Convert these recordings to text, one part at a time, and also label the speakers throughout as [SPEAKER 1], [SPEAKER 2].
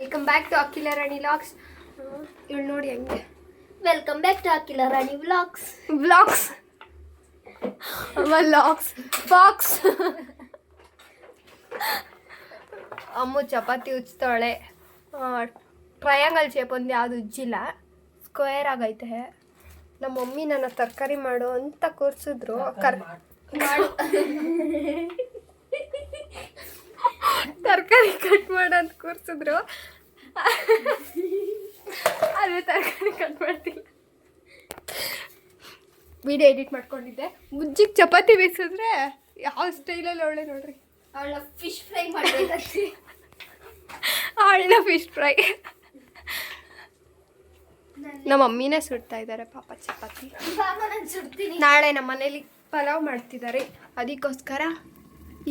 [SPEAKER 1] Welcome back to Akhila Rani vlogs. ಇವಳು ನೋಡಿ ಹಂಗೆ
[SPEAKER 2] welcome back to Akhila Rani vlogs.
[SPEAKER 1] Vlogs vlogs box. Ammu ಚಪಾತಿ ಉಜ್ತಾಳೆ. ಟ್ರಯಾಂಗಲ್ ಶೇಪ್ ಒಂದು ಯಾವುದು ಉಜ್ಜಿಲ್ಲ, ಸ್ಕ್ವೇರ್ ಆಗೈತೆ. ನಮ್ಮ ಮಮ್ಮಿ ನನ್ನ ತರಕಾರಿ ಮಾಡು ಅಂತ ಕೂರಿಸಿದ್ರು. ತರಕಾರಿ ಕಟ್ ಮಾಡು ಅಂತ ಕೂರಿಸಿದ್ರು. ಅದೇ ತರಕಾರಿ ಕಟ್ ಮಾಡ್ತಿಲ್ಲ. ವಿಡಿಯೋ ಎಡಿಟ್ ಮಾಡ್ಕೊಂಡಿದ್ದೆ. ಮುಜ್ಜಿಗೆ ಚಪಾತಿ ಬೇಯಿಸಿದ್ರೆ ಯಾವ ಸ್ಟೈಲಲ್ಲಿ ಒಳ್ಳೆ ನೋಡ್ರಿ.
[SPEAKER 2] ಅವಳ ಫಿಶ್ ಫ್ರೈ ಮಾಡಬೇಕಂತೆ.
[SPEAKER 1] ಅವಳ ಫಿಶ್ ಫ್ರೈ. ನಮ್ಮ ಮಮ್ಮಿನೇ ಸುಡ್ತಾ ಇದ್ದಾರೆ ಪಾಪ ಚಪಾತಿ. ನಾಳೆ ನಮ್ಮ ಮನೇಲಿ ಪಲಾವ್ ಮಾಡ್ತಿದ್ದಾರೆ, ಅದಕ್ಕೋಸ್ಕರ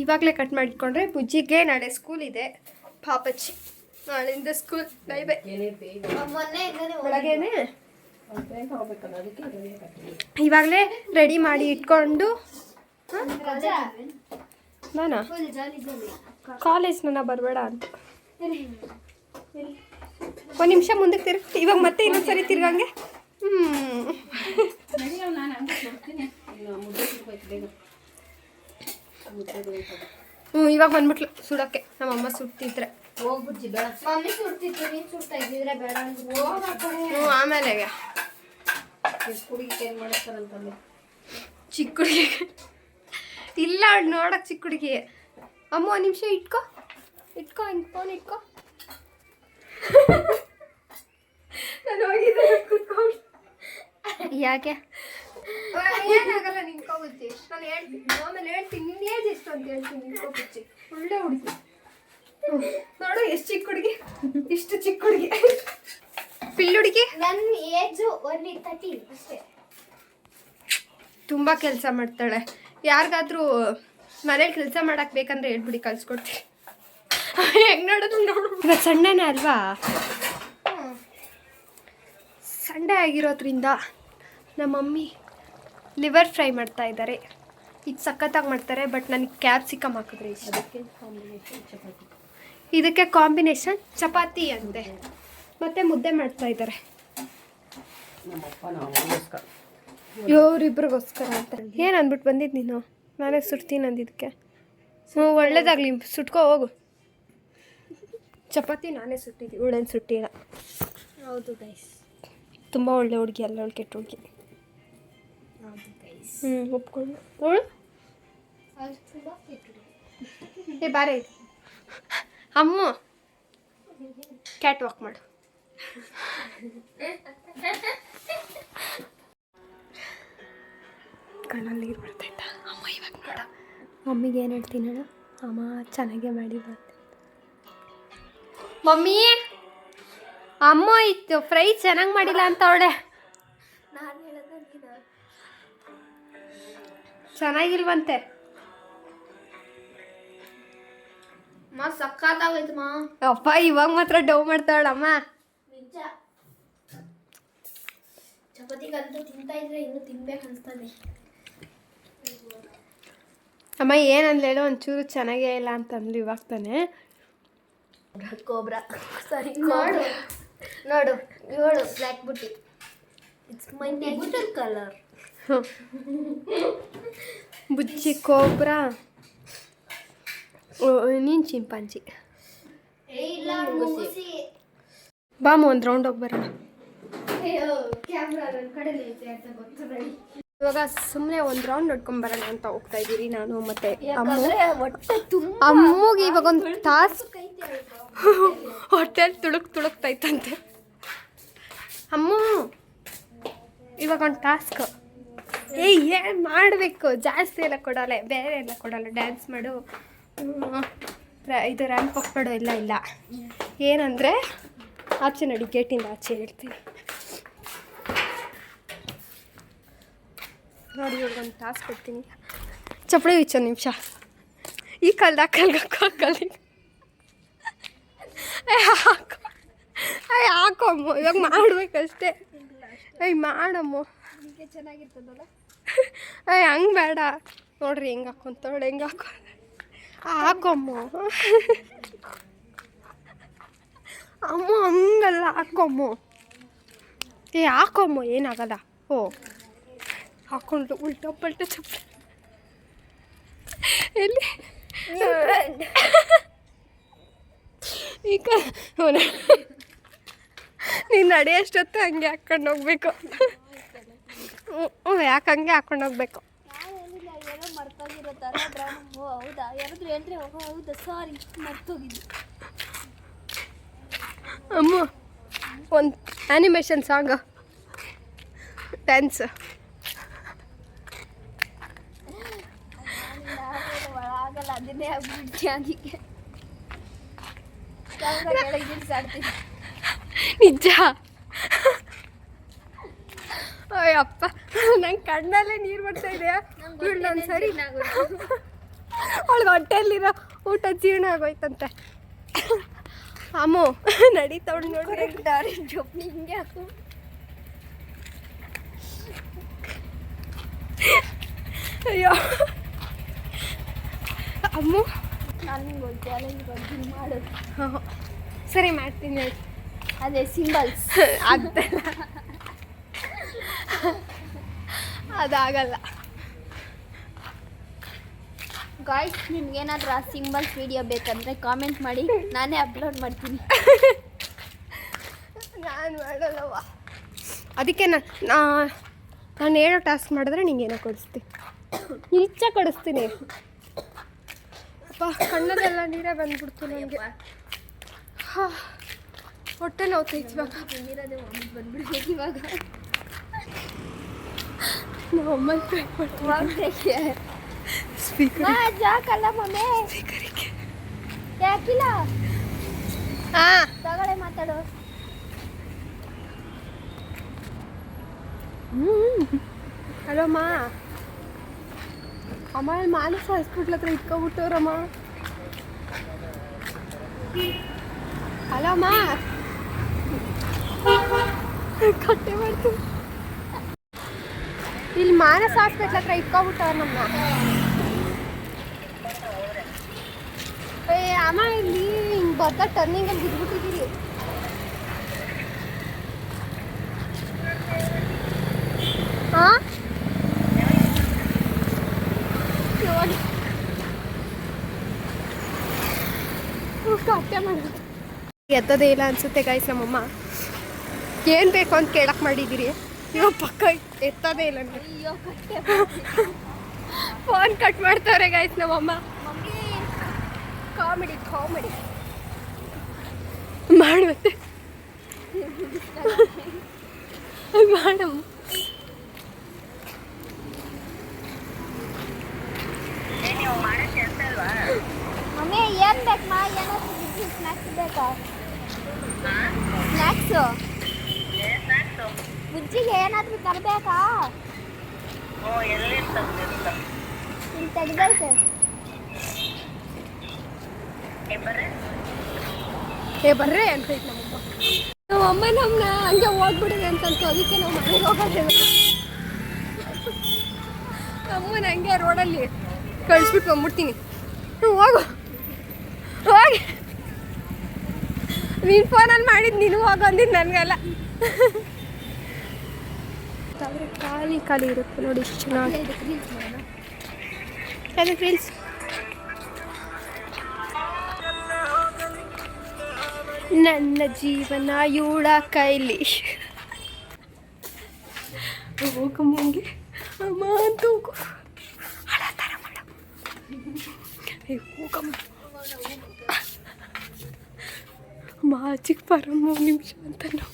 [SPEAKER 1] ಇವಾಗಲೇ ಕಟ್ ಮಾಡಿಟ್ಕೊಂಡ್ರೆ ಬುಜ್ಜಿಗೆ ನಾಳೆ ಸ್ಕೂಲ್ ಇದೆ. ಪಾಪಚ್ಚಿ ನಾಳೆಯಿಂದ ಸ್ಕೂಲ್ ಇದೆ. ಬೆಳಗ್ಗೆನೆ ಇವಾಗಲೇ ರೆಡಿ ಮಾಡಿ ಇಟ್ಕೊಂಡು ನಾನಾ ಕಾಲೇಜ್ ನನ್ನ ಬರಬೇಡ ಅಂತ ಒಂದು ನಿಮಿಷ ಮುಂದಕ್ಕೆ ತಿರ್ಗಿ ಇವಾಗ ಮತ್ತೆ ಇನ್ನೊಂದ್ಸರಿ ತಿರ್ಗಂಗೆ. ಇವಾಗ ಬಂದ್ಬಿಟ್ಲು ಸುಡೋಕ್ಕೆ. ನಮ್ಮಮ್ಮ ಸುಡ್ತಿದ್ರೆ
[SPEAKER 2] ಮಮ್ಮಿ ಸುಡ್ತಿತ್ತು, ನೀನ್ ಸುಡ್ತಾ ಇದ್ದಿದ್ರೆ ಬೇಡ.
[SPEAKER 1] ಆಮೇಲೆ ಚಿಕ್ಕ ಹುಡುಗಿ ಇಲ್ಲ, ಅವ್ಳು ನೋಡಕ್ ಚಿಕ್ಕ ಹುಡುಗಿ. ಅಮ್ಮ ಒಂದು ನಿಮಿಷ ಇಟ್ಕೋ ಹಿಂಗೆ ಫೋನ್ ಇಟ್ಕೋ. ನಾನು ಹೋಗಿದ್ದೆ ಕೂತ್ಕೊಂಡು. ಯಾಕೆ ಏನಾಗಲ್ಲ, ನಿಂತ್ಕೋಬುಚ್ಚಿ. ನಾನು ಹೇಳ್ತೀನಿ, ಆಮೇಲೆ ಹೇಳ್ತೀನಿ ನಿನ್ನ ಏಜ್ ಎಷ್ಟು ಅಂತ ಹೇಳ್ತೀನಿ. ನಿಂತ್ಕೋಬುಚ್ಚಿ, ಒಳ್ಳೆ ಹುಡುಗಿ ನೋಡು. ಎಷ್ಟು ಚಿಕ್ಕ ಹುಡುಗಿ, ಇಷ್ಟು ಚಿಕ್ಕ ಹುಡುಗಿ, ಪಿಲ್ಲು ಹುಡುಗಿ.
[SPEAKER 2] ನನ್ನ ಏಜು ಓನ್ಲಿ 30 ಅಷ್ಟೇ.
[SPEAKER 1] ತುಂಬ ಕೆಲಸ ಮಾಡ್ತಾಳೆ. ಯಾರಿಗಾದ್ರೂ ಮನೇಲಿ ಕೆಲಸ ಮಾಡಕ್ಕೆ ಬೇಕಂದ್ರೆ ಹೇಳ್ಬಿಡಿ, ಕಲ್ಸ್ಕೊಡ್ತೀನಿ. ಹೆಂಗೆ ನೋಡೋದು ನೋಡು. ಇವಾಗ ಸಂಡೇನೇ ಅಲ್ವಾ, ಸಂಡೇ ಆಗಿರೋದ್ರಿಂದ ನಮ್ಮ ಮಮ್ಮಿ ಲಿವರ್ ಫ್ರೈ ಮಾಡ್ತಾ ಇದ್ದಾರೆ. ಇದು ಸಖತ್ತಾಗಿ ಮಾಡ್ತಾರೆ, ಬಟ್ ನನಗೆ ಕ್ಯಾಪ್ಸಿಕಮ್ ಹಾಕಿದ್ರೆ ಇಷ್ಟ. ಇದಕ್ಕೆ ಕಾಂಬಿನೇಷನ್ ಚಪಾತಿ ಅಂತೆ, ಮತ್ತೆ ಮುದ್ದೆ ಮಾಡ್ತಾ ಇದ್ದಾರೆ ಇವರಿಬ್ರಿಗೋಸ್ಕರ ಅಂತ. ಏನು ಅಂದ್ಬಿಟ್ಟು ಬಂದಿದ್ದು ನೀನು? ನಾನೇ ಸುಡ್ತೀನಿ ಅಂದಿದ್ದಕ್ಕೆ. ಒಳ್ಳೇದಾಗಲಿ, ಸುಟ್ಕೋ ಹೋಗು. ಚಪಾತಿ ನಾನೇ ಸುಟ್ಟಿದ್ದೆ, ಇವಳೇನು ಸುಟ್ಟಿಲ್ಲ.
[SPEAKER 2] ಹೌದು ಗೈಸ್,
[SPEAKER 1] ತುಂಬ ಒಳ್ಳೆ ಹುಡುಗಿ ಅಲ್ಲ, ಅವಳು ಕೆಟ್ಟ ಹುಡುಗಿ.
[SPEAKER 2] ಹೌದು ಗೈಸ್.
[SPEAKER 1] ಒಪ್ಕೊಂಡು ಅವಳು ಏ ಬಾರೇ ಅಮ್ಮ ಕ್ಯಾಟ್ ವಾಕ್ ಮಾಡು. ಕಣ್ಣಲ್ಲಿ ನೀರು ಬರ್ತಾಯ್ತಾ? ಅಮ್ಮ ಇವಾಗ ಮಾಡ. ಮಮ್ಮಿಗೆ ಏನು ಹೇಳ್ತೀನಿ ಹೇಳು? ಅಮ್ಮ ಚೆನ್ನಾಗೇ ಮಾಡಿಲ್ಲ ಅಂತ. ಮಮ್ಮಿ ಅಮ್ಮ ಇತ್ತು ಫ್ರೈ ಚೆನ್ನಾಗಿ ಮಾಡಿಲ್ಲ ಅಂತ ಅವಳೆ.
[SPEAKER 2] ನಾನು ಹೇಳೋದಂತಿನ
[SPEAKER 1] ಚೆನ್ನಾಗಿಲ್ವಂತೆ.
[SPEAKER 2] ಮಾ ಸಕ್ಕತ್ತಾಗೈತೆ ಮಾ.
[SPEAKER 1] ಅಪ್ಪ ಇವಾಗ ಮಾತ್ರ ಡವ್ ಮಾಡ್ತಾವಳಮ್ಮ.
[SPEAKER 2] ನಿಜ, ಚಪಾತಿಗಂತೂ ತಿಂತಾ ಇದ್ರೆ ಇನ್ನೂ ತಿನ್ಬೇಕು ಅನ್ಸ್ತದೆ.
[SPEAKER 1] ಅಮ್ಮ ಏನಂದ್ಲು ಹೇಳೋ? ಒಂಚೂರು ಚೆನ್ನಾಗೇ ಇಲ್ಲ ಅಂತಂದ್ಲು ಇವಾಗ ತಾನೆ.
[SPEAKER 2] ಕೋಬ್ರಾ ಸರಿ ನೋಡು ನೋಡು, ಇವಳು ಬ್ಲ್ಯಾಕ್ ಬುಟ್ಟಿ. It's my natural colour.
[SPEAKER 1] ಬುಜ್ಜಿ ಕೋಬ್ರಾ, ನೀನು ಚಿಂಪಾಂಜಿ.
[SPEAKER 2] ಇಲ್ಲ ಮುಗಿಸಿ
[SPEAKER 1] ಬಾಮ ಒಂದು ರೌಂಡ್ ಹೋಗಿ ಬರೋಣ.
[SPEAKER 2] ಕ್ಯಾಮ್ರಾ ನನ್ನ ಕಡೆಲಿ ಐತೆ ಅಂತ ಗೊತ್ತು ನೋಡಿ.
[SPEAKER 1] ಇವಾಗ ಸುಮ್ಮನೆ ಒಂದು ರೌಂಡ್ ನೋಡ್ಕೊಂಬರೋಣ ಅಂತ ಹೋಗ್ತಾ ಇದ್ದೀರಿ ನಾನು ಮತ್ತೆ ಅಮ್ಮ.
[SPEAKER 2] ಹೊಟ್ಟೆ ತುಂಬ
[SPEAKER 1] ಅಮ್ಮಗೆ ಇವಾಗ ಒಂದು ತಾಸು ಹೊಟ್ಟೆಲಿ ತುಳುಕ್ತೈತಂತೆ. ಅಮ್ಮ ಇವಾಗ ಒಂದು ಟಾಸ್ಕ್. ಏನು ಮಾಡಬೇಕು? ಜಾಸ್ತಿ ಎಲ್ಲ ಕೊಡೋಲ್ಲ, ಬೇರೆ ಎಲ್ಲ ಕೊಡೋಲ್ಲ. ಡ್ಯಾನ್ಸ್ ಮಾಡು, ಇದು ರ್ಯಾಂಪ್ ವಾಕ್ ಮಾಡು, ಎಲ್ಲ ಇಲ್ಲ. ಏನಂದರೆ ಆಚೆ ನಡಿ, ಗೇಟಿಂದ ಆಚೆ ಹೇಳ್ತೀನಿ ನೋಡಿ. ಇವಾಗ ಒಂದು ಟಾಸ್ಕ್ ಕೊಡ್ತೀನಿ. ಚಪ್ಪಳಿ ಹುಚ್ಚ ನಿಮಿಷ. ಈ ಕಲ್ದ ಕಲ್ಗೆ ಹಾಕಮ್ಮ. ಇವಾಗ ಮಾಡ್ಬೇಕಷ್ಟೇ. ಮಾಡಮ್ಮ,
[SPEAKER 2] ಚೆನ್ನಾಗಿರ್ತದಲ್ಲ.
[SPEAKER 1] ಹಂಗೆ ಬೇಡ ನೋಡ್ರಿ, ಹೆಂಗೆ ಹಾಕೊಂತವಳು, ಹೆಂಗೆ ಹಾಕಮ್ಮ. ಅಮ್ಮ ಹಂಗಲ್ಲ ಹಾಕೊಮ್ಮು. ಹಾಕೊಮ್ಮು ಏನಾಗಲ್ಲ. ಓ ಹಾಕೊಂಡು ಉಲ್ಟಾ ಪಲ್ಟ ಚಪ್ಪ ಎಲ್ಲಿ ಈಗ ನೀನು ನಡೆಯೋಷ್ಟೊತ್ತು ಹಂಗೆ ಹಾಕ್ಕೊಂಡು ಹೋಗ್ಬೇಕು. ಯಾಕೆ ಹಂಗೆ ಹಾಕ್ಕೊಂಡು ಹೋಗ್ಬೇಕು.
[SPEAKER 2] ಏನೋ ಮರ್ತೋಗಿರೋ ಥರ ಹೌದಾ ಯಾರಾದ್ರೂ ಹೇಳ್ರೆ ಹೌದಾ ಸಾರಿ ಮರ್ತೋಗಿದ್ದು.
[SPEAKER 1] ಅಮ್ಮ ಒಂದು ಆ್ಯನಿಮೇಷನ್ ಸಾಂಗ್ ಡ್ಯಾನ್ಸ್
[SPEAKER 2] ಆಗಲ್ಲ ಅದನ್ನೇ ಆಗ್ಬಿಡ್ತೀಯ ಅದಕ್ಕೆ ಸಾಡ್ತೀನಿ
[SPEAKER 1] ನಿಜ. ಅಯ್ಯಪ್ಪ ನಂಗೆ ಕಣ್ಣಲ್ಲೇ ನೀರು ಬರ್ತಾ ಇದೆಯಾ ಒಂದು ಸರಿ ಅವಳಿಗೆ ಹೊಟ್ಟೆಯಲ್ಲಿರೋ ಊಟ ಜೀರ್ಣ ಆಗೋಯ್ತಂತೆ. ಅಮ್ಮು ನಡೀತವಳು ನೋಡ್ರಿ
[SPEAKER 2] ದಾರಿ ಜೊಪ್ಪಿ ಹಿಂಗೆ ಹಾಕು.
[SPEAKER 1] ಅಯ್ಯೋ ಅಮ್ಮು
[SPEAKER 2] ನಾನು ನಿಂಗೆ ಒಂದು ಚಾಲೆಂಜ್ ಕೊಡ್ತೀನಿ ಮಾಡೋದು.
[SPEAKER 1] ಸರಿ ಮಾಡ್ತೀನಿ ಹೇಳಿ.
[SPEAKER 2] ಅದೇ ಸಿಂಬಲ್ಸ್
[SPEAKER 1] ಅದಾಗಲ್ಲ.
[SPEAKER 2] ಗಾಯ್ಸ್ ನಿಮ್ಗೇನಾದ್ರೂ ಆ ಸಿಂಬಲ್ಸ್ ವಿಡಿಯೋ ಬೇಕಂದರೆ ಕಾಮೆಂಟ್ ಮಾಡಿ, ನಾನೇ ಅಪ್ಲೋಡ್ ಮಾಡ್ತೀನಿ.
[SPEAKER 1] ನಾನು ಮಾಡಲ್ಲವ. ಅದಕ್ಕೆ ನಾನು ಹೇಳೋ ಟಾಸ್ಕ್ ಮಾಡಿದ್ರೆ ನಿಂಗೇನೋ ಕೊಡಿಸ್ತೀನಿ. ಇಚ್ಚ ಕೊಡಿಸ್ತೀನಿ. ಅಪ್ಪ ಕಣ್ಣದೆಲ್ಲ ನೀರೇ ಬಂದ್ಬಿಡ್ತು ನನಗೆ. ಹೊಟ್ಟೆ ನೋವ್ತೈತಿ ಇವಾಗ.
[SPEAKER 2] ನೀರದೇ ಬಂದ್ಬಿಡ್ಬೇಕು ಇವಾಗ.
[SPEAKER 1] ನಾವು ಅಮ್ಮನ ಸ್ಪೀಕರ್
[SPEAKER 2] ಜಾಕಲ್ಲ ಮಮ್ಮಿ
[SPEAKER 1] ಸ್ಪೀಕರಿಗೆ
[SPEAKER 2] ಯಾಕಿಲ್ಲ
[SPEAKER 1] ಹಾಂ
[SPEAKER 2] ತಗೊಳ್ಳೆ ಮಾತಾಡು.
[SPEAKER 1] ಹಲೋ ಅಮ್ಮ. ಅಮ್ಮ ಮಾನಸ ಹಾಸ್ಪಿಟ್ಲ್ ಹತ್ರ ಇಟ್ಕೊಬಿಟ್ಟವ್ರಮ್ಮ. ಹಲೋ ಅಮ್ಮ ಕಟ್ಟೆ ಮಾಡ್ತೀನಿ. ಇಲ್ಲಿ ಮಾನಸ ಹಾಸ್ಪಿಟ್ಲ್ ಹತ್ರ ಇಟ್ಕೊಬಿಟ್ಟವ್ರ ನಮ್ಮನ್ನ. ಅಮ್ಮ ಇಲ್ಲಿ ಹಿಂಗೆ ಬದ್ದ ಟರ್ನಿಂಗಲ್ಲಿ ಬಿದ್ದುಬಿಟ್ಟಿದ್ದೀರಿ. ಹಾಂ ಕಟ್ಟೆ ಮಾಡೋದು ಎತ್ತದೇ ಇಲ್ಲ ಅನ್ಸುತ್ತೆ ಗೈಸ್. ನಮ್ಮಮ್ಮ ಏನು ಬೇಕು ಅಂತ ಕೇಳಕ್ಕೆ ಮಾಡಿದ್ದೀರಿ. ಇವಾಗ ಪಕ್ಕ ಎತ್ತದೇ ಇಲ್ಲ ನನಗೆ.
[SPEAKER 2] ಅಯ್ಯೋ ಕಟ್ಟೆ
[SPEAKER 1] ಫೋನ್ ಕಟ್ ಮಾಡ್ತಾವ್ರೆ ಗೈಸ್ ನಮ್ಮಮ್ಮ.
[SPEAKER 2] ಮಮ್ಮಿ
[SPEAKER 1] ಕಾಮಿಡಿ ಮಾಡುತ್ತೆ ಮಾಡಮ್ಮ.
[SPEAKER 2] ಮಮ್ಮಿ ಏನು ಬೇಕಮ್ಮ? ಏನಾದ್ರು ಸ್ನ್ಯಾಕ್ಸ್ ಬೇಕಾ? ಸ್ನ್ಯಾಕ್ಸು ಬುಜ್ಜಿಗೆ ಏನಾದರೂ ತರಬೇಕಾ? ಇಲ್ಲಿ ತೆಗ್ದೈತೆ.
[SPEAKER 1] ಬರ್ರಿ ಅಂತೈತೆ ನಮ್ಮಮ್ಮ ನಮ್ಮನ್ನ ಹಂಗೆ ಓದ್ಬಿಡಿದೆ ಅಂತಂತು. ಅದಕ್ಕೆ ನಾವು ಮನೆಗೆ ಹೋಗೋದೇವೆ. ನಮ್ಮನ್ನ ಹಂಗೆ ರೋಡಲ್ಲಿ ಕಳಿಸ್ಬಿಟ್ಟು ಬಂದ್ಬಿಡ್ತೀನಿ. ಹೋಗು ಹೋಗಿ. ನೀನು ಫೋನಲ್ಲಿ ಮಾಡಿದ್ದು ನೀನು ಹೋಗು ಅಂದಿದ್ದು ನನಗಲ್ಲ. ಖಾಲಿ ಇರುತ್ತೆ ನೋಡಿ ಎಷ್ಟು ಚೆನ್ನಾಗಿ. ಅದಕ್ಕೆ ರೀಲ್ಸ್ ನನ್ನ ಜೀವನ ಇವಳ ಕೈಲಿ. ಹೋಗಮ್ಮಂಗೆ ಅಮ್ಮ ಅಂತ ಹೋಗು. ಹಳತಾರ ಮಾಡ ಹೋಗಮ್ಮ. ಅಮ್ಮ ಚಿಕ್ಕ ಬರಮ್ಮ 1 ನಿಮಿಷ ಅಂತ ನಾವು.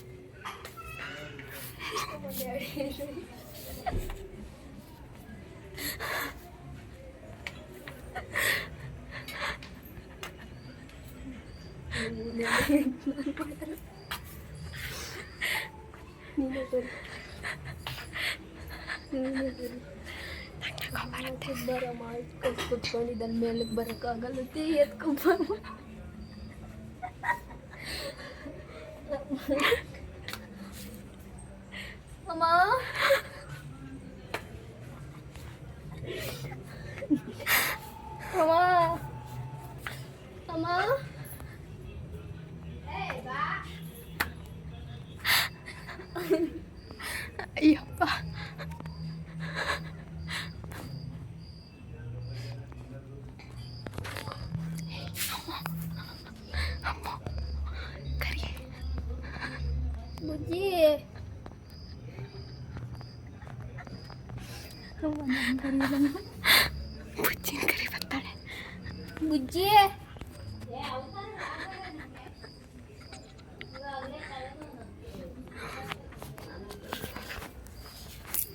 [SPEAKER 2] ಬರಮ್ಮ ಕುತ್ಕೊಂಡಿದ್ದ ಮೇಲಕ್ಕೆ ಬರೋಕ್ಕಾಗಲ್ಲತ್ತೆ. ಎತ್ಕೊಂಬ ಅಮ್ಮ. ಅಮ್ಮ ಅಮ್ಮ
[SPEAKER 1] ಅಯ್ಯಪ್ಪ
[SPEAKER 2] ಬುಜ್ಜಿ
[SPEAKER 1] ಬುಜ್ಜಿನ ಕರಿ ಬರ್ತಾಳೆ.
[SPEAKER 2] ಬುಜ್ಜಿ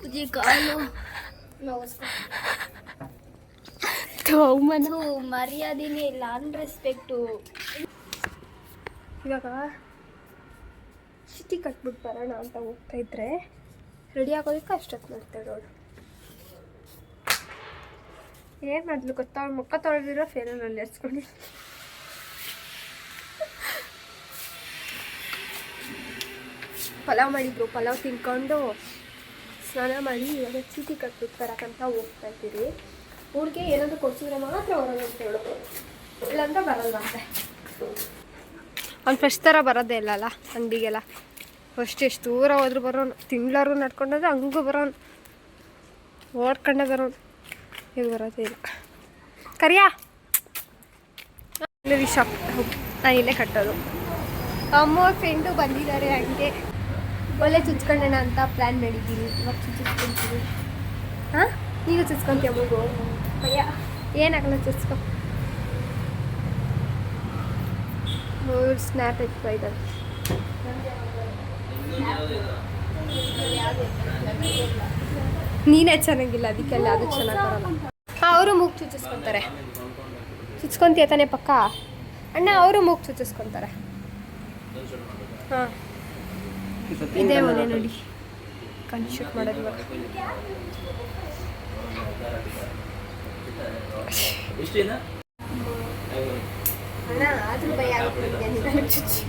[SPEAKER 2] ಬುಜ್ಜಿ ಕಾಲು ಮರ್ಯಾದೆನೇ ಇಲ್ಲ, ಅನ್ರೆಸ್ಪೆಕ್ಟು.
[SPEAKER 1] ಇವಾಗ ಸಿಟಿ ಕಟ್ಬಿಟ್ಟು ಬರೋಣ ಅಂತ ಹೋಗ್ತಾ ಇದ್ರೆ ರೆಡಿ ಆಗೋದಕ್ಕೆ ಅಷ್ಟೊತ್ತು ಮಾಡ್ತಾಳೆ ನೋಡು. ಏನು ಮಾಡಿದ್ಲು ಗೊತ್ತಾ, ಅವ್ಳು ಮುಖ ತೊಳೆದಿರೋ ಫೇನಲ್ಲಿ ಎರ್ಸ್ಕೊಂಡು ಪಲಾವ್ ಮಾಡಿದ್ರು. ಪಲಾವ್ ತಿನ್ಕೊಂಡು ಸ್ನಾನ ಮಾಡಿ ಇವಾಗ ಚೀಟಿ ಕಟ್ಬಿಟ್ಟು ಬರೋಕ್ಕಂತ ಹೋಗ್ತಾ ಇದ್ದೀರಿ. ಊರಿಗೆ ಏನಾದರೂ ಕೊಡ್ಸಿದ್ರೆ ಮಾತ್ರ ಹೊರಗೆ ಅಂತ ಹೇಳು, ಇಲ್ಲಾಂದ್ರೆ ಬರಲ್ಲ ಅಂತೆ. ಅವ್ನು ಫಸ್ಟ್ ಥರ ಬರೋದೇ ಇಲ್ಲಲ್ಲ ಅಂಗಡಿಗೆಲ್ಲ. ಫಸ್ಟ್ ಎಷ್ಟು ದೂರ ಹೋದ್ರು ಬರೋನು, ತಿಂಗಳಾರು ನಡ್ಕೊಂಡೋದ್ರೆ ಹಂಗೂ ಬರೋನು, ಓಡ್ಕೊಂಡೆ ಬರೋನು. ಈಗ ಬರೋದೇ ಇಲ್ಲ. ಕರಿಯಾ ಇಲ್ಲಿ ಶಾಪ್ ನಾನು ಇಲ್ಲೇ ಕಟ್ಟೋದು. ಅಮ್ಮ ಫ್ರೆಂಡು ಬಂದಿದ್ದಾರೆ, ಹಂಗೆ ಒಳ್ಳೆ ಚುಚ್ಕೊಳ್ಳೋಣ ಅಂತ ಪ್ಲ್ಯಾನ್ ಮಾಡಿದ್ದೀನಿ. ಇವಾಗ ಚುಚ್ಚಿಸ್ಕೊಂತೀವಿ. ಹಾಂ ಈಗ ಚುಚ್ಕೊಂತೀಯ ಮಗು? ಅಯ್ಯ ಏನಾಗಲ್ಲ, ಚುಚ್ಕೊ. ಸ್ನ್ಯಾಪ್ ಎತ್ಕೊ ಇದ್ದಾರೆ. ನೀನೇ ಚೆನ್ನಾಗಿಲ್ಲ, ಅದಕ್ಕೆಲ್ಲ ಅದು ಚೆನ್ನಾಗಿ ಬರಲ್ಲ. ಹಾಂ, ಅವರು ಮೂಗು ಚುಚ್ಚಿಸ್ಕೊತಾರೆ. ಚುಚ್ಕೊಂತೀಯ ತಾನೇ ಪಕ್ಕ? ಅಣ್ಣ ಅವರು ಮೂಗು ಚುಚ್ಚಿಸ್ಕೊತಾರೆ. ಹಾಂ, ಇದೇ ಒಲೆ ನೋಡಿ ಕಣ್ ಶೂಟ್ ಮಾಡೋದು ಇವಾಗ. ಅಣ್ಣ ಆದರೂ ಭಯ ಆಗುತ್ತೆ ಚುಚ್ಚಿ.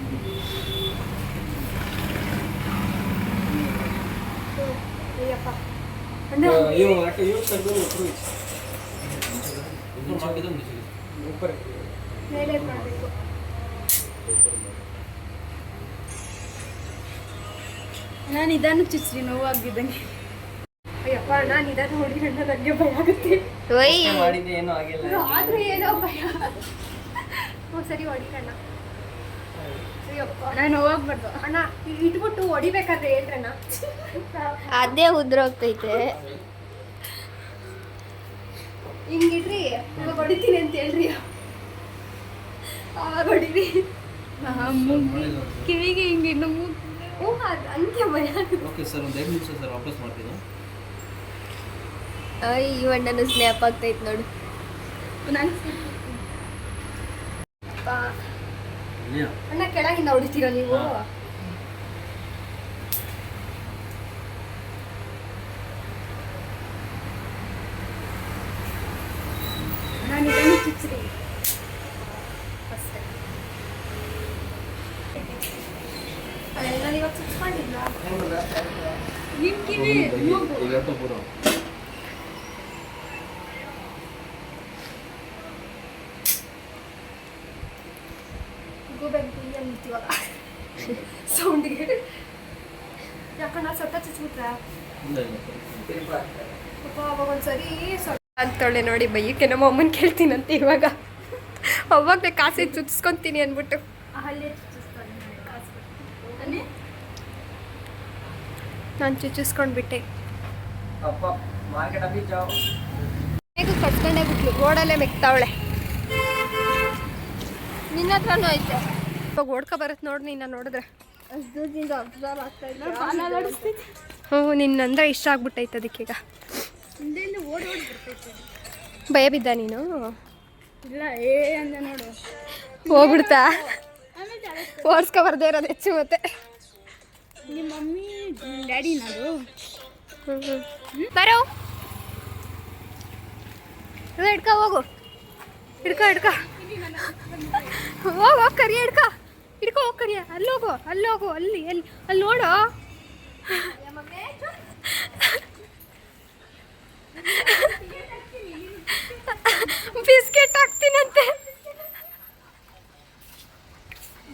[SPEAKER 1] ಅಯ್ಯಪ್ಪ ಅಣ್ಣ ಮೇಲೆ ಮಾಡಬೇಕು.
[SPEAKER 2] ನಾನು ಇದನ್ನು ಚುಚ್ಚ್ರಿ ನೋವಾಗಿದ್ದಂಗೆ.
[SPEAKER 1] ಅಯ್ಯಪ್ಪ ನಾನು ಇದನ್ನು ನೋಡಿ ಅಣ್ಣ ನನಗೆ ಭಯ ಆಗುತ್ತೆ. ಆದ್ರೂ ಏನೋ ಭಯ. ಸರಿ ಹೊಡಿಕಣ್ಣ. ಅಯ್ಯಪ್ಪ
[SPEAKER 2] ನಾನು ನೋವಾಗ್ಬಾರ್ದು
[SPEAKER 1] ಅಣ್ಣ, ಇಟ್ಬಿಟ್ಟು ಹೊಡಿಬೇಕಾದ್ರೆ ಹೇಳ್ರಣ್ಣ.
[SPEAKER 2] ಅದೇ ಉದ್ರೋಗ್ತೈತೆ.
[SPEAKER 1] ಹಿಂಗಿಡ್ರಿ, ಇವಾಗ ಹೊಡಿತೀನಿ ಅಂತ ಹೇಳ್ರಿ, ಆವಾಗ ಹೊಡಿರಿ.
[SPEAKER 2] ಕಿವಿಗೆ ಹಿಂಗೆ ಇನ್ನು
[SPEAKER 1] ಓ ಅದು ಹಂಗೆ ಭಯ ಆಗುತ್ತೆ.
[SPEAKER 3] ಓಕೆ ಸರ್, ಒಂದು 5 ನಿಮಿಷ ಸರ್, ವಾಪಸ್ ಮಾಡ್ತೀನಿ.
[SPEAKER 2] ಈ ಅಣ್ಣನ ಸ್ನ್ಯಾಪ್ ಆಗ್ತೈತೆ ನೋಡು.
[SPEAKER 1] ನಾನು ಅಣ್ಣ ಕೆಳಗಿಂದ ಹೊಡಿತೀರ ನೀವು? ನಾನು ಇದನ್ನು ಚುಚ್ಚಿರಿ ಅಷ್ಟೇ. ನಾನು ಇವಾಗ ಚುಚ್ಕೊಂಡಿಲ್ಲ.
[SPEAKER 2] ನಿಮ್ ಕಿವಿ
[SPEAKER 3] ಇವತ್ತು ಪೂರ
[SPEAKER 1] ಗೂಬೆಂಕಿ ಅಂತಿವಾಗ ಸೌಂಡಿಗೆ. ಯಾಕಣ್ಣ ಸೊಟ್ಟ ಚುಚ್ಬಿಟ್ರೆ ಪಾಪ ಅವಾಗ ಒಂದ್ಸರಿ ಅಂತೊಳ್ಳೆ ನೋಡಿ ಬೈಯಕ್ಕೆ ನಮ್ಮ ಅಮ್ಮನ ಕೇಳ್ತೀನಂತೆ. ಇವಾಗ ಅವಾಗಲೇ ಕಾಸು ಚುಚ್ಸ್ಕೊತೀನಿ ಅಂದ್ಬಿಟ್ಟು ನಾನು ಚುಚ್ಚಿಸ್ಕೊಂಡ್ಬಿಟ್ಟೆ. ಹೇಗೂ ಕಟ್ಕೊಂಡೇ ಬಿಟ್ಲು, ರೋಡಲ್ಲೇ ಮೆಕ್ತಾವಳೆ.
[SPEAKER 2] ನಿನ್ನ ಹತ್ರನೂ ಐತೆ.
[SPEAKER 1] ಇವಾಗ ಓಡ್ಕೊ ಬರುತ್ತೆ ನೋಡಿ ನಿನ್ನ ನೋಡಿದ್ರೆ.
[SPEAKER 2] ಅಷ್ಟೊಂದಿಂದ ಅಬ್ಸರ್ವ್ ಆಗ್ತಾ ಇಲ್ಲ.
[SPEAKER 1] ಹ್ಞೂ, ನಿನ್ನಂದ್ರೆ ಇಷ್ಟ ಆಗ್ಬಿಟ್ಟೈತೆ ಅದಕ್ಕೀಗ.
[SPEAKER 2] ಹಿಂದೆಯಿಂದ ಓಡಿ ಬರ್ತೈತೆ.
[SPEAKER 1] ಭಯ ಬಿದ್ದ ನೀನು?
[SPEAKER 2] ಇಲ್ಲ ಅಂದೆ ನೋಡು,
[SPEAKER 1] ಹೋಗ್ಬಿಡ್ತಾ?
[SPEAKER 2] ಆಮೇಲೆ
[SPEAKER 1] ಓಡಿಸ್ಕೊ ಬರ್ದೇ ಇರೋದು ಹೆಚ್ಚು. ಮತ್ತೆ
[SPEAKER 2] ನಿಮ್ಮ ಮಮ್ಮಿ ಡ್ಯಾಡಿ ನಾನು
[SPEAKER 1] ಬರೋ ಹಿಡ್ಕ, ಹೋಗು ಹಿಡ್ಕ ಹೋಗು, ಕರಿಯ ಹಿಡ್ಕೊ ಹೋಗಿ ಕರಿಯ. ಅಲ್ಲೋಗು ಅಲ್ಲಿ ನೋಡು. ಬಿಸ್ಕೆಟ್ ಹಾಕ್ತೀನಂತೆ.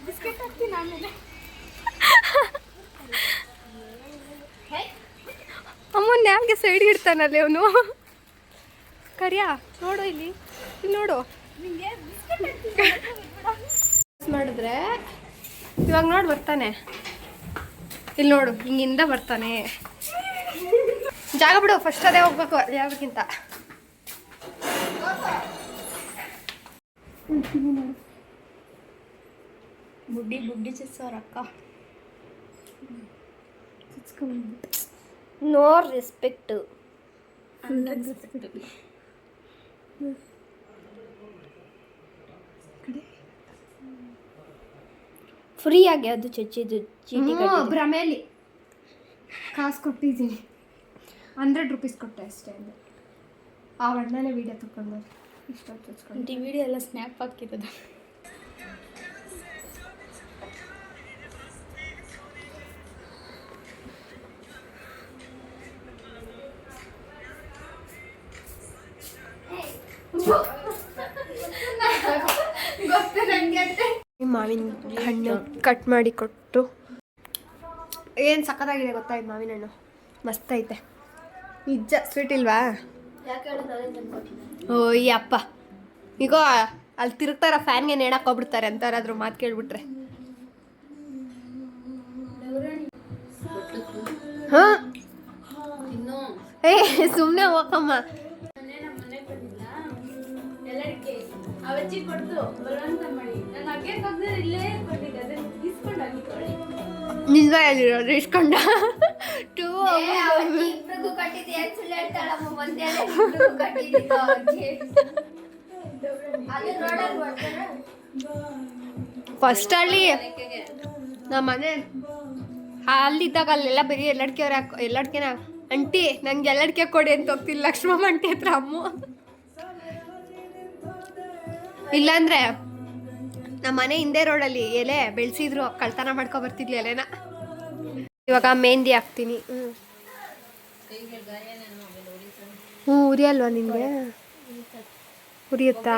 [SPEAKER 2] ಬಿಸ್ಕೆಟ್ ಹಾಕ್ತೀನಿ ಆಮೇಲೆ.
[SPEAKER 1] ಬ್ಯಾಗ್ಗೆ ಸೈಡ್ಗೆ ಇಡ್ತಾನಲ್ಲಿ ಅವನು. ಕರಿಯಾ ನೋಡು ಇಲ್ಲಿ ನೋಡು ಮಾಡಿದ್ರೆ ಇವಾಗ ನೋಡಿ ಬರ್ತಾನೆ. ಇಲ್ಲಿ ನೋಡು ಹಿಂಗಿಂದ ಬರ್ತಾನೆ. ಜಾಗ ಬಿಡು, ಫಸ್ಟ್ ಅದೇ ಹೋಗ್ಬೇಕು ಯಾವ್ದಕ್ಕಿಂತ.
[SPEAKER 2] ಬುಡ್ಡಿ ಬುಡ್ಡಿ ಚಿಸ್ಸವ್ರ ಅಕ್ಕ. No respect. ಫ್ರೀ ಆಗಿ ಅದು ಚೀಟಿ
[SPEAKER 1] ಭ್ರಮೇಲಿ ಕಾಸು ಕೊಟ್ಟಿದ್ದೀನಿ, 100 ರೂಪೀಸ್ ಕೊಟ್ಟೆ ಅಷ್ಟೇ. ಅಂದರೆ ಆ ಅಣ್ಣನೇ ವೀಡಿಯೋ ತಗೊಂಡು ಇಷ್ಟೊತ್ತು ಹಚ್ಕೊಂಡು
[SPEAKER 2] ವಿಡಿಯೋ ಎಲ್ಲ ಸ್ನ್ಯಾಪ್ ಹಾಕಿರೋದು.
[SPEAKER 1] ಮಾವಿನ ಹಣ್ಣು ಕಟ್ ಮಾಡಿ ಕೊಟ್ಟು ಏನು ಸಖತ್ತಾಗಿದೆ ಗೊತ್ತಾ ಇದು ಮಾವಿನ ಹಣ್ಣು, ಮಸ್ತ್ ಐತೆ ನಿಜ. ಸ್ವೀಟ್ ಇಲ್ವಾ? ಓಯ್ ಅಪ್ಪ, ಈಗ ಅಲ್ಲಿ ತಿರುಗ್ತಾರ ಫ್ಯಾನ್ಗೆ ನೇಣಕ್ಕೆ ಹೋಗ್ಬಿಡ್ತಾರೆ ಅಂತಾರಾದ್ರೂ ಮಾತು ಕೇಳ್ಬಿಟ್ರೆ. ಹಾಂ ಏ ಸುಮ್ಮನೆ ಹೋಗಮ್ಮ. ನಿಜ ಹೇಳಿರೋದು ಇಸ್ಕೊಂಡ ಫಸ್ಟ್ ಅಲ್ಲಿ ನಮ್ಮ ಮನೆ ಅಲ್ಲಿದ್ದಾಗ ಅಲ್ಲೆಲ್ಲ ಬರೀ ಎಲ್ಲಡ್ಕೆನ ಅಂಟಿ ನಂಗೆ ಎಲ್ಲಡ್ಕೆ ಕೊಡಿ ಅಂತ ಹೋಗ್ತಿಲ್ಲ ಲಕ್ಷ್ಮಮ್ಮ ಅಂಟಿ ಹತ್ರ ಅಮ್ಮ. ಇಲ್ಲಾಂದ್ರೆ ನಮ್ಮ ಮನೆ ಹಿಂದೆ ರೋಡಲ್ಲಿ ಎಲೆ ಬೆಳೆಸಿದ್ರು ಕಳ್ತನ ಮಾಡ್ಕೊ ಬರ್ತಿದ್ಲಿ ಎಲೆನ. ಇವಾಗ ಮೆಹಂದಿ ಹಾಕ್ತೀನಿ. ಉರಿಯಲ್ವಾ ನಿನ್ಗೆ? ಉರಿಯುತ್ತಾ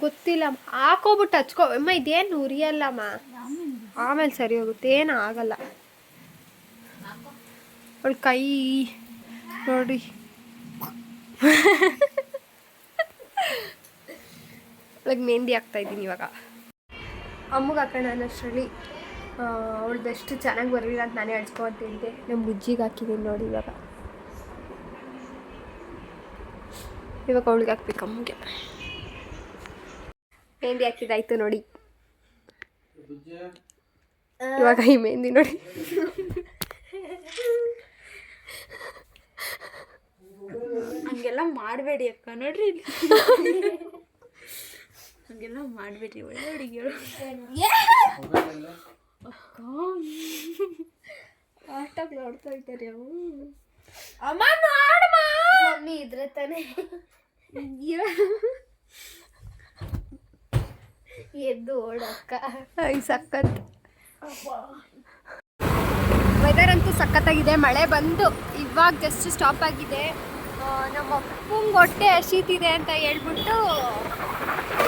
[SPEAKER 1] ಗೊತ್ತಿಲ್ಲ. ಹಾಕೋಬಿಟ್ಟು ಹಚ್ಕೋ ಅಮ್ಮ. ಇದೇನು ಉರಿಯಲ್ಲಮ್ಮ, ಆಮೇಲೆ ಸರಿ ಹೋಗುತ್ತೆ, ಏನು ಆಗಲ್ಲ. ಅವಳ ಕೈ ನೋಡಿ ಒಳಗೆ ಮೆಹಂದಿ ಹಾಕ್ತಾಯಿದ್ದೀನಿ ಇವಾಗ. ಅಮ್ಮಗೆ ಹಾಕೋಣ ಅನ್ನೋಷ್ಟರಲ್ಲಿ ಅವಳದ್ದು ಎಷ್ಟು ಚೆನ್ನಾಗಿ ಬರಲಿಲ್ಲ ಅಂತ ನಾನೇ ಹಚ್ಕೊತಿದ್ದೆ. ನಮ್ಮ ಬುಜ್ಜಿಗೆ ಹಾಕಿದ್ದೀನಿ ನೋಡಿ. ಇವಾಗ ಅವಳಿಗೆ ಹಾಕ್ಬೇಕು ಅಮ್ಮಗೆ. ಮೆಹಂದಿ ಹಾಕಿದ್ದಾಯ್ತು ನೋಡಿ. ಇವಾಗ ಈ ಮೆಹಂದಿ ನೋಡಿ.
[SPEAKER 2] ಹಂಗೆಲ್ಲ ಮಾಡಬೇಡಿ ಅಕ್ಕ. ನೋಡ್ರಿ ಹಂಗೆಲ್ಲ ಮಾಡಬೇಡಿ, ಒಳ್ಳೆ ಹುಡುಗಿಗಳು. ಆಟಾಗಿ ನೋಡ್ತಾ ಇದ್ದಾರೆ ಅವು. ಅಮ್ಮ ನೋಡಮ್ಮ, ಮಮ್ಮಿ ಇದ್ರೆ ತಾನೆ ಎದ್ದು ಓಡಕ್ಕ.
[SPEAKER 1] ಸಖತ್ ವೆದರ್ ಅಂತೂ ಸಖತ್ತಾಗಿದೆ. ಮಳೆ ಬಂದು ಇವಾಗ ಜಸ್ಟ್ ಸ್ಟಾಪ್ ಆಗಿದೆ. ನಮ್ಮ ಅಪ್ಪಂಗೆ ಹೊಟ್ಟೆ ಹಸಿತಿದೆ ಅಂತ ಹೇಳ್ಬಿಟ್ಟು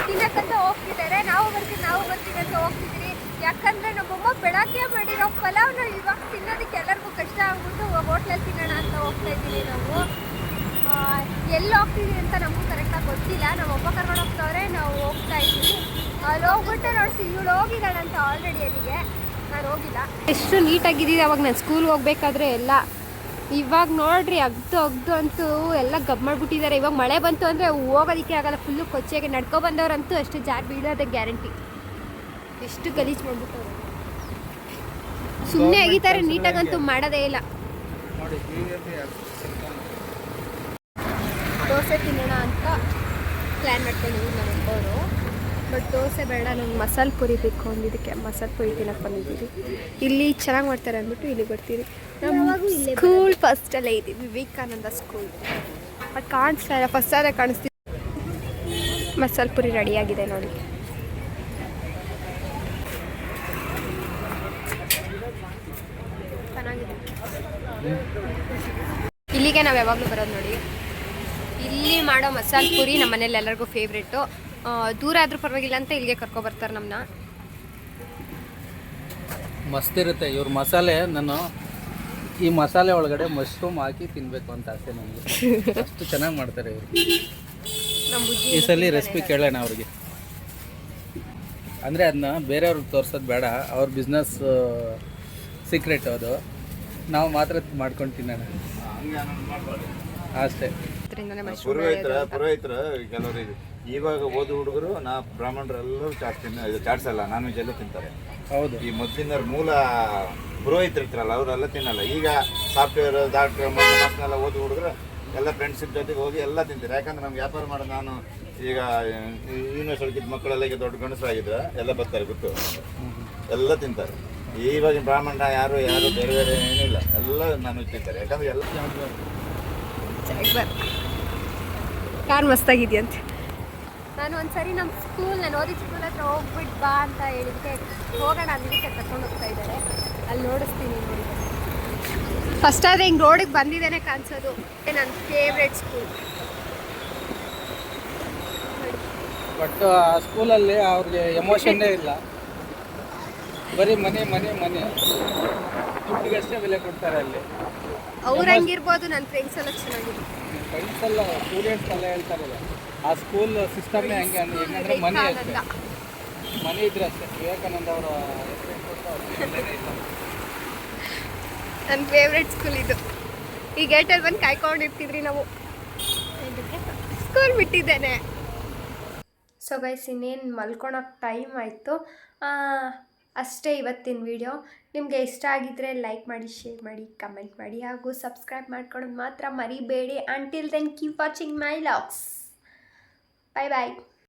[SPEAKER 1] ತಿನ್ನಕ್ಕಂತ ಹೋಗ್ತಿದ್ದಾರೆ. ನಾವು ಬರ್ತೀವಿ ಅಂತ ಹೋಗ್ತಿದ್ದೀರಿ. ಯಾಕಂದರೆ ನಮ್ಮಮ್ಮ ಬೆಳಗ್ಗೆ ಮಾಡಿರೋ ಪಲಾವ್ನ ಇವಾಗ ತಿನ್ನೋದಕ್ಕೆ ಎಲ್ಲರಿಗೂ ಕಷ್ಟ ಆಗ್ಬಿಟ್ಟು ಹೋಟ್ಲಲ್ಲಿ ತಿನ್ನೋಣ ಅಂತ ಹೋಗ್ತಾ ಇದ್ದೀವಿ. ನಾವು ಎಲ್ಲಿ ಹೋಗ್ತಿದ್ದೀವಿ ಅಂತ ನಮಗೂ ಕರೆಕ್ಟಾಗಿ ಗೊತ್ತಿಲ್ಲ. ನಮ್ಮಪ್ಪ ಕರ್ಕೊಂಡು ಹೋಗ್ತಾವ್ರೆ, ನಾವು ಹೋಗ್ತಾ ಇದ್ದೀವಿ. ಅಲ್ಲಿ ಹೋಗ್ಬಿಟ್ಟು ನೋಡ್ತೀವಿ. ಇವಳು ಹೋಗಿದ್ದಾಳಂತ ಆಲ್ರೆಡಿ ಅಲ್ಲಿಗೆ, ನಾನು ಹೋಗಿಲ್ಲ. ಎಷ್ಟು ನೀಟಾಗಿದ್ದೀವಿ ಅವಾಗ ನಾನು ಸ್ಕೂಲ್ಗೆ ಹೋಗ್ಬೇಕಾದ್ರೆ ಎಲ್ಲ. ಇವಾಗ ನೋಡ್ರಿ ಅಗ್ದು ಅಂತೂ ಎಲ್ಲ ಗಬ್ ಮಾಡಿಬಿಟ್ಟಿದ್ದಾರೆ. ಇವಾಗ ಮಳೆ ಬಂತು ಅಂದರೆ ಹೋಗೋದಕ್ಕೆ ಆಗಲ್ಲ. ಫುಲ್ಲು ಕೊಚ್ಚೆಗೆ ನಡ್ಕೊ ಬಂದವ್ರಂತೂ ಅಷ್ಟು ಜಾರ್ ಬೀಳೋದೇ ಗ್ಯಾರಂಟಿ. ಎಷ್ಟು ಗಲೀಜು ಮಾಡ್ಬಿಟ್ಟವ್ರು. ಸುಮ್ಮನೆ ಆಗಿದ್ದಾರೆ, ನೀಟಾಗಂತೂ ಮಾಡೋದೇ ಇಲ್ಲ. ದೋಸೆ ತಿನ್ನೋಣ ಅಂತ ಪ್ಲ್ಯಾನ್ ಮಾಡ್ಕೊಂಡಿದ್ದೀವಿ ನಮ್ಮವರು. ಬಟ್ ದೋಸೆ ಬೇಡ, ನಂಗೆ ಮಸಾಲೆ ಪುರಿ ಬೇಕು ಅಂದಿದ್ದಕ್ಕೆ ಮಸಾಲೆ ಪುರಿ ತಿನ್ನಕ್ಕೆ ಬಂದಿದ್ದೀವಿ. ಇಲ್ಲಿ ಚೆನ್ನಾಗಿ ಮಾಡ್ತಾರೆ ಅಂದ್ಬಿಟ್ಟು ಇಲ್ಲಿ ಬರ್ತೀವಿ. ನಮ್ಮ ಸ್ಕೂಲ್ ಫಸ್ಟಲ್ಲೇ ಇದ್ದೀವಿ, ವಿವೇಕಾನಂದ ಸ್ಕೂಲ್. ಅದು ಕಾಣಿಸ್ತಾ ಇಲ್ಲ, ಫಸ್ಟ್ ಅದೇ ಕಾಣಿಸ್ತೀವಿ. ಮಸಾಲೆ ಪುರಿ ರೆಡಿಯಾಗಿದೆ ನೋಡಿ. ಚೆನ್ನಾಗಿದೆ. ಇಲ್ಲಿಗೆ ನಾವು ಯಾವಾಗಲೂ ಬರೋದು ನೋಡಿ. ಇಲ್ಲಿ ಮಾಡೋ ಮಸಾಲೆ ಪುರಿ ನಮ್ಮ ಮನೇಲಿ ಎಲ್ಲರಿಗೂ ಫೇವ್ರೇಟು. ದೂರ ಆದರೂ ಪರವಾಗಿಲ್ಲ ಅಂತ ಇಲ್ಲಿಗೆ ಕರ್ಕೊಬರ್ತಾರೆ ನಮ್ಮನ್ನ.
[SPEAKER 3] ಮಸ್ತ್ ಇರುತ್ತೆ ಇವ್ರ ಮಸಾಲೆ. ನಾನು
[SPEAKER 4] ಈ ಮಸಾಲೆ ಒಳಗಡೆ ಮಶ್ರೂಮ್ ಹಾಕಿ ತಿನ್ಬೇಕು ಅಂತ ಆಸೆ ನನಗೆ. ಅಷ್ಟು ಚೆನ್ನಾಗಿ ಮಾಡ್ತಾರೆ ಇವರು.
[SPEAKER 1] ನಮ್ಮ ಬುಜ್ಜಿ
[SPEAKER 4] ಈ ಸಲ ರೆಸಿಪಿ ಕೇಳೋಣ ಅವ್ರಿಗೆ. ಅಂದರೆ ಅದನ್ನ ಬೇರೆಯವ್ರಿಗೆ ತೋರ್ಸೋದು ಬೇಡ, ಅವ್ರ ಬಿಸ್ನೆಸ್ ಸೀಕ್ರೆಟ್ ಅದು. ನಾವು ಮಾತ್ರ ಮಾಡ್ಕೊಂಡು ತಿನ್ನೋಣ ಅಷ್ಟೇ.
[SPEAKER 1] ಇದರಿಂದನೇ
[SPEAKER 5] ಪುರೋಹಿತರ ಕೆಲವರಿಗೆ ಇವಾಗ ಓದು ಹುಡುಗರು ಬ್ರಾಹ್ಮಣರೆಲ್ಲರೂ ಚಾಟ್ಸಲ್ಲ, ನಾನ್ ವೆಜ್ ಎಲ್ಲ ತಿಂತಾರೆ.
[SPEAKER 4] ಹೌದು.
[SPEAKER 5] ಈ ಮೊದಲಿನ ಮೂಲ ಪುರೋಹಿತರು ಇರ್ತಾರಲ್ಲ ಅವರೆಲ್ಲ ತಿನ್ನಲ್ಲ. ಈಗ ಸಾಫ್ಟ್ವೇರ್ ಡಾಕ್ಟರ್ ಮಾಸ್ನೆಲ್ಲ ಓದು ಹುಡುಗರು ಎಲ್ಲ ಫ್ರೆಂಡ್ಶಿಪ್ ಜೊತೆಗೆ ಹೋಗಿ ಎಲ್ಲ ತಿಂತಾರೆ. ಯಾಕಂದ್ರೆ ನಮ್ಗೆ ವ್ಯಾಪಾರ ಮಾಡೋದು, ನಾನು ಈಗ ಯೂನಿವರ್ಸಿಟಿಗಿದ್ದ ಮಕ್ಕಳೆಲ್ಲ ಈಗ ದೊಡ್ಡ ಗಂಡಸರಾಗಿದ್ರೆ ಎಲ್ಲ ಬರ್ತಾರೆ ಗೊತ್ತು, ಎಲ್ಲ ತಿಂತಾರೆ. ಇವಾಗಿನ ಬ್ರಾಹ್ಮಣ ಯಾರು ಬೇರೆ ಬೇರೆ ಏನಿಲ್ಲ, ಎಲ್ಲ ನಾನ್ ವೆಜ್ ತಿಂತಾರೆ. ಯಾಕಂದ್ರೆ ಎಲ್ಲ
[SPEAKER 1] ಕಾರ್ ಮಸ್ತಾಗಿದೆಯಂತೆ. ನಾನು ಒಂದ್ಸರಿ ನಮ್ಮ ನಾನು ಓದಿದ ಸ್ಕೂಲ್ ಹತ್ರ ಹೋಗ್ಬಿಟ್ಟು ಬಾ ಅಂತ ಹೇಳಿದ್ದೆ, ಹೋಗೋಣ ಅದಕ್ಕೆ ಕರ್ಕೊಂಡು ಹೋಗ್ತಾ ಇದ್ದಾರೆ. ಅಲ್ಲಿ ನೋಡಿಸ್ತೀನಿ ನೋಡಿ. ಫಸ್ಟ್ ಆದರೆ ಹಿಂಗೆ ರೋಡಿಗೆ ಬಂದಿದ್ದೇನೆ ಕಾಣಿಸೋದು. ನನ್ನ ಫೇವ್ರೆಟ್ ಸ್ಕೂಲ್.
[SPEAKER 4] ಬಟ್ ಆ ಸ್ಕೂಲಲ್ಲಿ ಅವ್ರಿಗೆ ಎಮೋಷನ್ನೇ ಇಲ್ಲ, ಬರೀ ಮನೆ ಮನೆ ಮನೆ, ದುಡ್ಡಿಗಷ್ಟೇ ಬೆಲೆ ಕೊಡ್ತಾರೆ ಅಲ್ಲಿ.
[SPEAKER 1] ಅವ್ರು ಹಂಗಿರ್ಬೋದು, ನನ್ನ ಫ್ರೆಂಡ್ಸ್ ಎಲ್ಲ ಚೆನ್ನಾಗಿದೆ.
[SPEAKER 4] ಫ್ರೆಂಡ್ಸ್ ಎಲ್ಲ ಸ್ಟೂಡೆಂಟ್ಸ್ ಎಲ್ಲ ಹೇಳ್ತಾರಲ್ಲ, ಆ ಸ್ಕೂಲ್ ಸಿಸ್ಟಮ್ನೇ ಹಂಗೆ ಹೆಂಗಂದ್ರೆ ಮನೆ ಅಷ್ಟೇ, ಮನೆ ಇದ್ರೆ ಅಷ್ಟೇ. ವಿವೇಕಾನಂದ ಅವರ
[SPEAKER 1] ನನ್ನ ಫೇವ್ರೆಟ್ ಸ್ಕೂಲ್ ಇದು. ಈ ಗೇಟಲ್ಲಿ ಬಂದು ಕಾಯ್ಕೊಂಡಿರ್ತಿದ್ರಿ ನಾವು. ಸ್ಕೂಲ್ ಬಿಟ್ಟಿದ್ದೇನೆ. ಸೊ ಗೈಸ್, ಇನ್ನೇನು ಮಲ್ಕೊಳಕ್ಕೆ ಟೈಮ್ ಆಯಿತು. ಅಷ್ಟೇ ಇವತ್ತಿನ ವಿಡಿಯೋ. ನಿಮಗೆ ಇಷ್ಟ ಆಗಿದ್ದರೆ ಲೈಕ್ ಮಾಡಿ, ಶೇರ್ ಮಾಡಿ, ಕಮೆಂಟ್ ಮಾಡಿ, ಹಾಗೂ ಸಬ್ಸ್ಕ್ರೈಬ್ ಮಾಡ್ಕೊಳ್ಳೋದು ಮಾತ್ರ ಮರಿಬೇಡಿ. Until then keep watching my vlogs. Bye bye.